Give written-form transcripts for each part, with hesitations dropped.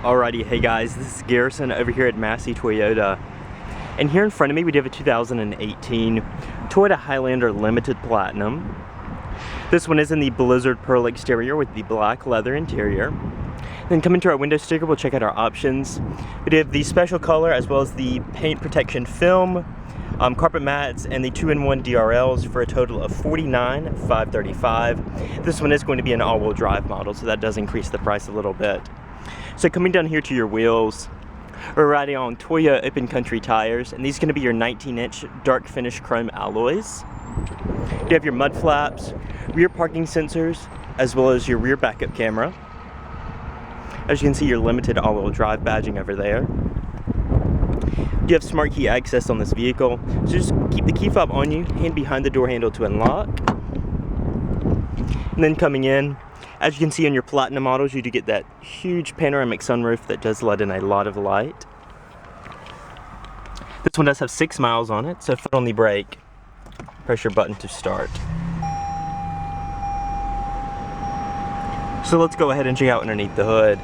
Alrighty, hey guys, this is Garrison over here at Massey Toyota. And here in front of me we do have a 2018 Toyota Highlander Limited Platinum. This one is in the Blizzard Pearl exterior with the black leather interior. Then coming to our window sticker, we'll check out our options. We do have the special color as well as the paint protection film, carpet mats, and the 2-in-1 DRLs for a total of $49,535. This one is going to be an all-wheel drive model, so that does increase the price a little bit. So coming down here to your wheels, we're riding on Toyota Open Country tires, and these are going to be your 19-inch dark finish chrome alloys. You have your mud flaps, rear parking sensors, as well as your rear backup camera. As you can see, your limited all-wheel drive badging over there. You have smart key access on this vehicle, so just keep the key fob on you, hand behind the door handle to unlock. And then coming in, as you can see on your Platinum models, you do get that huge panoramic sunroof that does let in a lot of light. This one does have 6 miles on it, so foot on the brake, press your button to start. So let's go ahead and check out underneath the hood.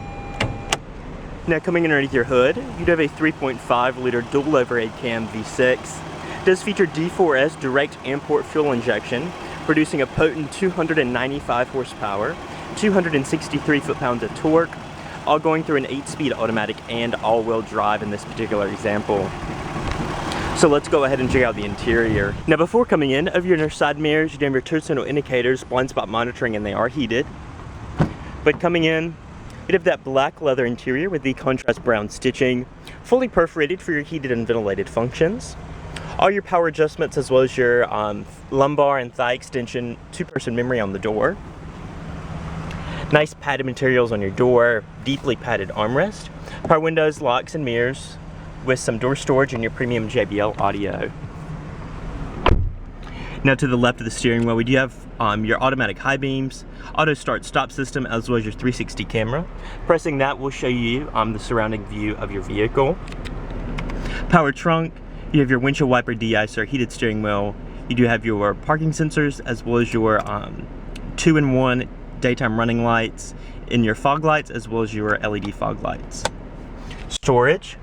Now coming underneath your hood, you do have a 3.5 liter dual overhead cam V6. It does feature D4S direct import fuel injection, producing a potent 295 horsepower, 263 foot-pounds of torque, all going through an 8-speed automatic and all-wheel drive in this particular example. So let's go ahead and check out the interior. Now before coming in, over your side mirrors, you do have your turn signal indicators, blind spot monitoring, and they are heated. But coming in, you have that black leather interior with the contrast brown stitching, fully perforated for your heated and ventilated functions. All your power adjustments as well as your lumbar and thigh extension 2-person memory on the door. Nice padded materials on your door, deeply padded armrest, power windows, locks, and mirrors with some door storage and your premium JBL audio. Now to the left of the steering wheel, we do have your automatic high beams, auto start stop system, as well as your 360 camera. Pressing that will show you the surrounding view of your vehicle. Power trunk, you have your windshield wiper de-icer, heated steering wheel. You do have your parking sensors as well as your 2-in-1 daytime running lights in your fog lights as well as your LED fog lights. Storage.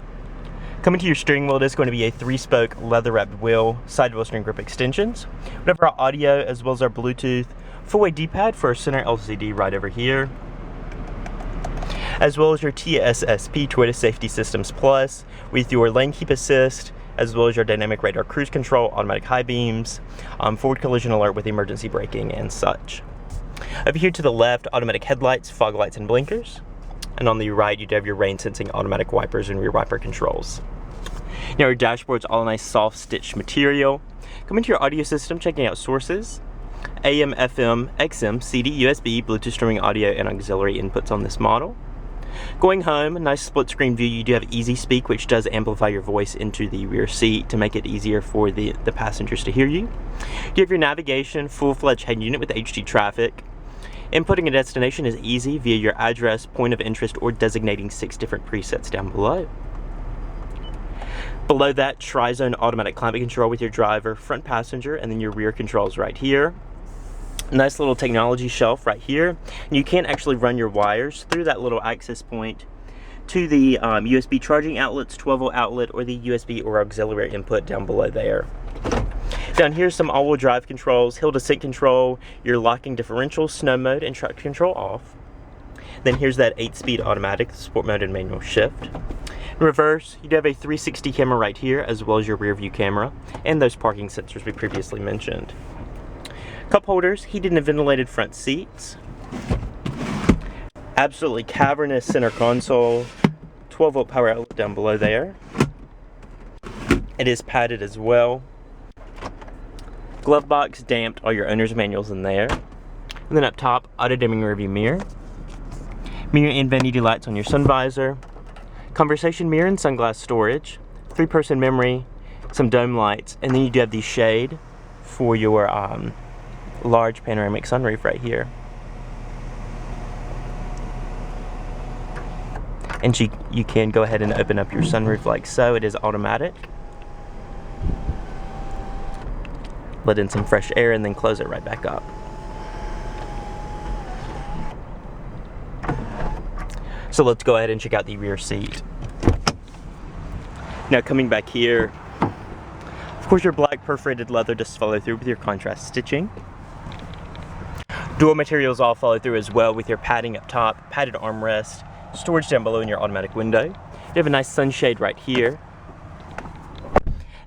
Coming to your steering wheel, it is going to be a 3-spoke leather-wrapped wheel, side wheel steering grip extensions. We have our audio as well as our Bluetooth, full-way D-pad for our center LCD right over here, as well as your TSSP Toyota Safety Systems Plus with your lane keep assist, as well as your dynamic radar cruise control, automatic high beams, forward collision alert with emergency braking and such. Over here to the left, automatic headlights, fog lights, and blinkers. And on the right, you do have your rain sensing automatic wipers and rear wiper controls. Now your dashboard's all nice soft stitched material. Coming to your audio system, checking out sources. AM, FM, XM, CD, USB, Bluetooth streaming audio, and auxiliary inputs on this model. Going home, a nice split screen view. You do have Easy Speak, which does amplify your voice into the rear seat to make it easier for the passengers to hear you. You have your navigation, full-fledged head unit with HD traffic. Inputting a destination is easy via your address, point of interest, or designating 6 different presets down below. Below that, tri-zone automatic climate control with your driver, front passenger, and then your rear controls right here. Nice little technology shelf right here. And you can actually run your wires through that little access point to the USB charging outlets, 12-volt outlet, or the USB or auxiliary input down below there. Down here, some all-wheel drive controls, hill descent control, your locking differential, snow mode, and traction control off. Then here's that 8-speed automatic, sport mode, and manual shift. In reverse, you do have a 360 camera right here, as well as your rear view camera, and those parking sensors we previously mentioned. Cup holders, heated and ventilated front seats. Absolutely cavernous center console, 12-volt power outlet down below there. It is padded as well. Glove box, damped, all your owner's manuals in there. And then up top, auto dimming rearview mirror. Mirror and vanity lights on your sun visor. Conversation mirror and sunglass storage. 3-person memory, some dome lights, and then you do have the shade for your large panoramic sunroof right here. And you can go ahead and open up your sunroof like so. It is automatic. Let in some fresh air and then close it right back up. So let's go ahead and check out the rear seat. Now coming back here, of course your black perforated leather does follow through with your contrast stitching. Door materials all follow through as well with your padding up top, padded armrest, storage down below in your automatic window. You have a nice sunshade right here.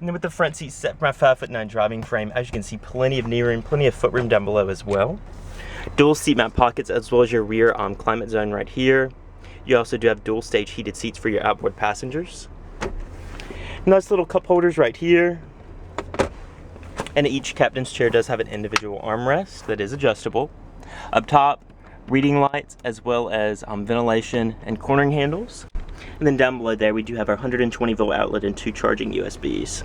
And then with the front seat set for my 5'9" driving frame, as you can see, plenty of knee room, plenty of foot room down below as well. Dual seat mount pockets as well as your rear climate zone right here. You also do have dual stage heated seats for your outboard passengers. Nice little cup holders right here. And each captain's chair does have an individual armrest that is adjustable. Up top, reading lights as well as ventilation and cornering handles. And then down below there we do have our 120 volt outlet and 2 charging USBs.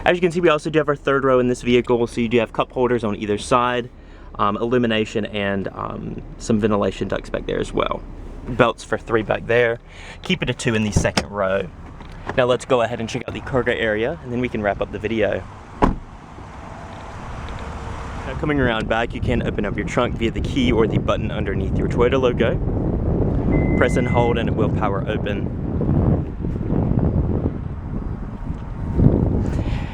As you can see, we also do have our third row in this vehicle, so you do have cup holders on either side, illumination, and some ventilation ducts back there as well. Belts for 3 back there. Keep it a 2 in the second row. Now let's go ahead and check out the cargo area, and then we can wrap up the video. Now coming around back, you can open up your trunk via the key or the button underneath your Toyota logo. Press and hold and it will power open.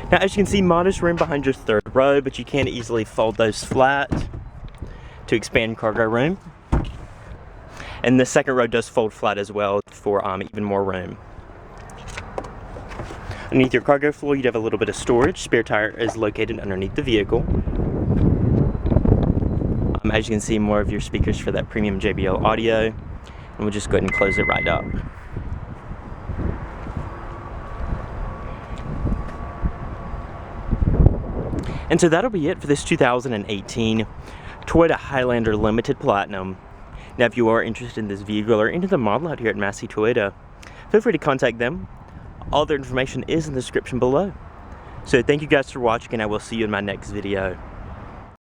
Now as you can see, modest room behind your third row, but you can easily fold those flat to expand cargo room. And the second row does fold flat as well for even more room. Underneath your cargo floor, you'd have a little bit of storage. Spare tire is located underneath the vehicle. As you can see, more of your speakers for that premium JBL audio. And we'll just go ahead and close it right up. And so that'll be it for this 2018 Toyota Highlander Limited Platinum. Now if you are interested in this vehicle or into the model out here at Massey Toyota, feel free to contact them. All their information is in the description below. So thank you guys for watching, and I will see you in my next video.